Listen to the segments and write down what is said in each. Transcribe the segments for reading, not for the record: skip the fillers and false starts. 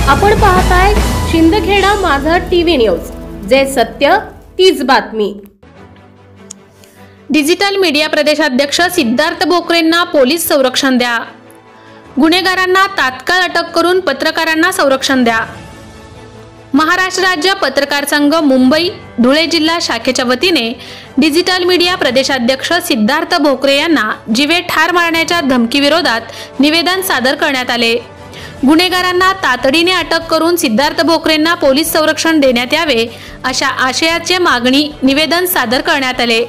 आपण पाहताय शिंदखेडा माझा टीव्ही न्यूज, जे सत्य तीच बातमी। डिजिटल मीडिया प्रदेशाध्यक्ष सिद्धार्थ भोकरेंना पोलीस संरक्षण द्या। गुन्हेगारांना तात्काळ अटक करून पत्रकारांना संरक्षण द्या। महाराष्ट्र राज्य पत्रकार संघ मुंबई धुळे जिल्हा शाखेच्या वतीने डिजिटल मीडिया प्रदेशाध्यक्ष सिद्धार्थ भोकरे यांना जीवे ठार मारण्याच्या धमकी विरोधात निवेदन सादर करण्यात आले। गुन्हेगारांना तातडीने अटक करून सिद्धार्थ भोकरेंना पोलीस संरक्षण देण्यात यावे अशा आशयाचे मागणी निवेदन सादर करण्यात आले।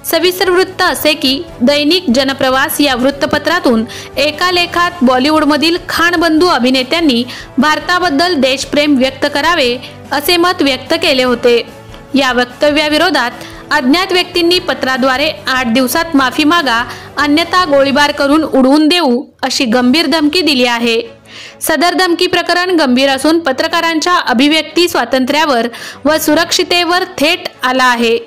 सविस्तर वृत्त असे की दैनिक जनप्रवास या वृत्तपत्रातून एका लेखात बॉलिवूडमधील खान बंधू अभिनेत्यांनी भारताबद्दल देशप्रेम व्यक्त करावे असे मत व्यक्त केले होते। या वक्तव्याविरोधात अज्ञात व्यक्तींनी पत्राद्वारे 8 दिवसात माफी मागा अन्यथा गोळीबार करून उडवून देऊ अशी गंभीर धमकी दिली आहे। सदर धमकी प्रकरण गंभीर असून पत्रकारांच्या अभिव्यक्ती स्वातंत्र्यावर व सुरक्षितेवर थेट आला आहे।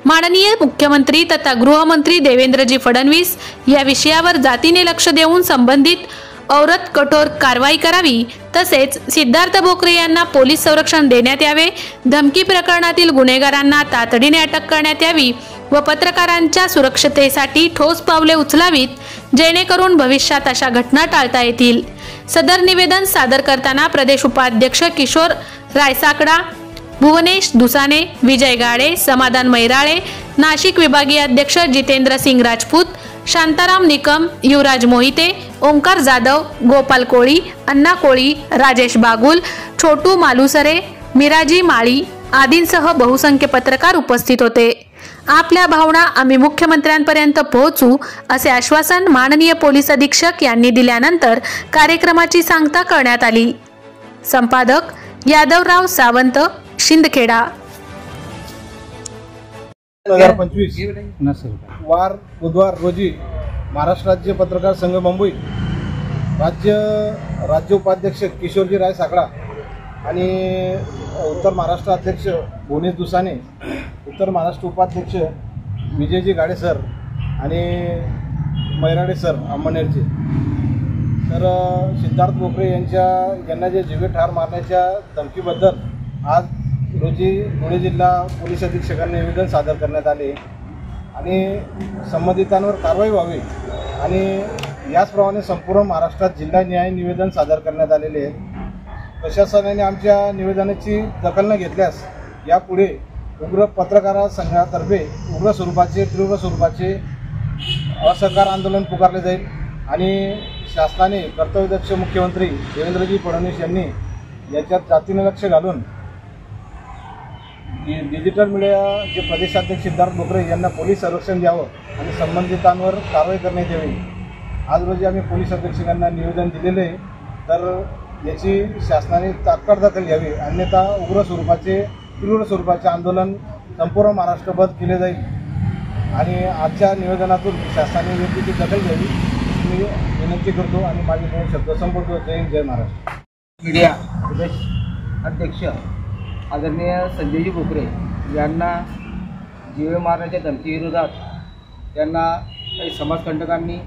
माननीय मुख्यमंत्री तथा गृहमंत्री देवेंद्रजी फडणवीस या विषयावर जातीने लक्ष देऊन संबंधित औरत कठोर कारवाई करावी, तसेच सिद्धार्थ भोकरे यांना पोलीस संरक्षण देण्यात यावे, धमकी प्रकरणातील गुन्हेगारांना तातडीने अटक करण्यात यावी व पत्रकारांच्या सुरक्षतेसाठी ठोस पावले उचलावीत, जेणेकरून भविष्यात अशा घटना टाळता येतील। सदर निवेदन सादर करताना प्रदेश उपाध्यक्ष किशोर रायसाकडा, भुवनेश दुसाने, विजय गाडे, समाधान मैराळे, नाशिक विभागीय अध्यक्ष जितेंद्र सिंग राजपूत, शांताराम निकम, युवराज मोहिते, ओंकार जाधव, गोपाल कोळी, अण्णा कोळी, राजेश बागुल, छोटू मालुसरे, मिराजी माळी आदींसह बहुसंख्य पत्रकार उपस्थित होते। आपल्या भावना आम्ही मुख्यमंत्र्यांपर्यंत पोहोचू असे आश्वासन माननीय पोलीस अधीक्षक यांनी दिल्यानंतर कार्यक्रमाची सांगता करण्यात आली। संपादक यादवराव सावंत, शिंदखेडा। 2025 वार बुधवार रोजी महाराष्ट्र राज्य पत्रकार संघ मुंबई राज्य उपाध्यक्ष किशोरजी राय साकडा आणि उत्तर महाराष्ट्र अध्यक्ष भुवनेश दुसाने, उत्तर महाराष्ट्र उपाध्यक्ष विजयजी गाडे सर आणि मैराडे सर अंमनेरचे, तर सिद्धार्थ भोकरे यांना जे जीवे ठार मारण्याच्या धमकीबद्दल आज रोजी धुळे जिल्हा पोलीस अधीक्षकांना निवेदन सादर करण्यात आले आणि संबंधितांवर कारवाई व्हावी आणि याचप्रमाणे संपूर्ण महाराष्ट्रात जिल्हा न्याय निवेदन सादर करण्यात आलेले आहे। प्रशासनाने आमच्या निवेदनाची दखल न घेतल्यास यापुढे उग्र पत्रकार संघातर्फे तीव्र स्वरूपाचे असहकार आंदोलन पुकारले जाईल आणि शासनाने कर्तव्यदक्ष मुख्यमंत्री देवेंद्रजी फडणवीस यांनी याच्यात जातीने लक्ष घालून डिजिटल मीडिया जे प्रदेशाध्यक्ष सिद्धार्थ भोकरे यांना पोलीस संरक्षण द्यावं आणि संबंधितांवर कारवाई करण्यात यावी। आज रोजी आम्ही पोलीस अधीक्षकांना निवेदन दिलेले आहे, तर याची शासनाने तात्काळ दखल घ्यावी, अन्यथा तीव्र स्वरूपाचे आंदोलन संपूर्ण महाराष्ट्रभर केले जाईल आणि आजच्या निवेदनातून शासनाने योग्य ती दखल घ्यावी मी विनंती करतो आणि माझे 2 शब्द संपवतो। जय हिंद, जय महाराष्ट्र। मीडिया प्रदेश अध्यक्ष आदरणीय संजयजी भोकरे यांना जीवे मारण्याच्या धमकीविरोधात त्यांना काही समाजकंटकांनी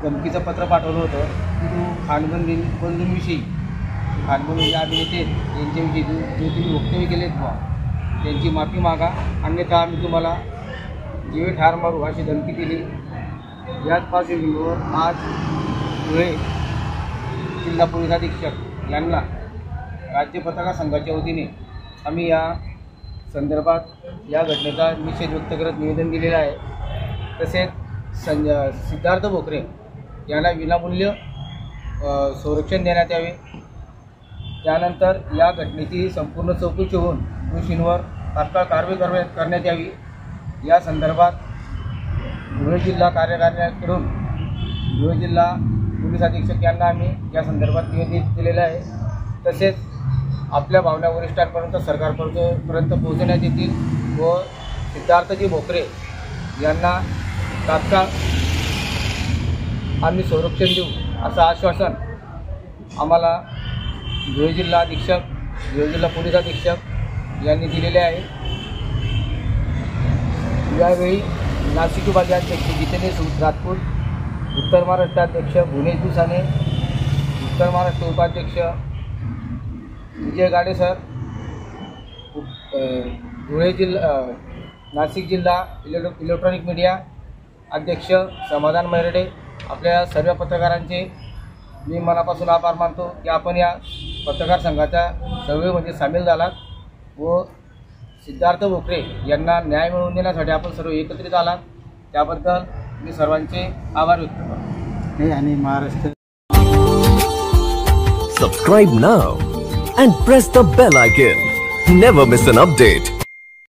धमकीचं पत्र पाठवलं होतं की तू खानबंधूंविषयी खानबंधू अभिनेते यांच्याविषयी जे तुम्ही वक्तव्य केलेत बा त्यांची माफी मागा, अन्यथा आम्ही तुम्हाला जीवे ठार मारू अशी धमकी दिली। याच पार्श्वभूमीवर आज धुळे जिल्हा पोलीस अधीक्षक यांना राज्य पत्रकार संघाच्या वतीने आम्ही या संदर्भात या घटनेचा निषेध व्यक्त करत निवेदन दिलेलं आहे। तसेच सिद्धार्थ भोकरे यांना विनामूल्य संरक्षण देण्यात यावे, त्यानंतर या घटनेची संपूर्ण चौकशी होऊन दोषींवर तात्काळ कारवाई करण्यात यावी। या संदर्भात धुळे जिल्हा कार्यालयाकडून धुळे जिल्हा पोलीस अधीक्षक यांना आम्ही या संदर्भात निवेदन दिलेलं आहे। तसेच आपल्या भावना वरिष्ठांपर्यंत सरकारपर्यंत पोहोचण्यात येतील व सिद्धार्थजी भोकरे यांना तात्काळ आम्ही संरक्षण देऊ असं आश्वासन आम्हाला धुळे जिल्हा पोलीस अधीक्षक यांनी दिलेले आहे। यावेळी नाशिक विभागीय अध्यक्ष जितेंद्र सिंग राजपूत, उत्तर महाराष्ट्र अध्यक्ष भुवनेश दुसाने, उत्तर महाराष्ट्र उपाध्यक्ष विजय गाडे सर, धुळे जिल्हा, नाशिक जिल्हा इलेक्ट्रॉनिक मीडिया अध्यक्ष समाधान मैरडे, आपल्या सर्व पत्रकारांचे मी मनापासून आभार मानतो की आपण या पत्रकार संघाच्या चळवळीमध्ये सामील झालात व सिद्धार्थ बोकरे यांना न्याय मिळवून देण्यासाठी आपण सर्व एकत्रित आलात, त्याबद्दल मी सर्वांचे आभार व्यक्त करतो. आणि Maharashtra Subscribe now and press the bell icon. Never miss an update.